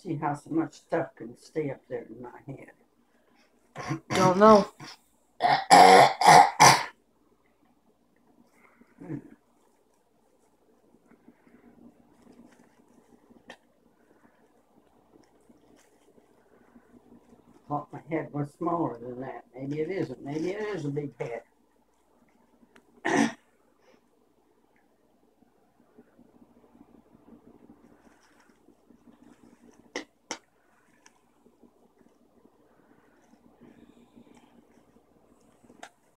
See how so much stuff can stay up there in my head. Don't know. Thought my head was smaller than that. Maybe it isn't. Maybe it is a big head.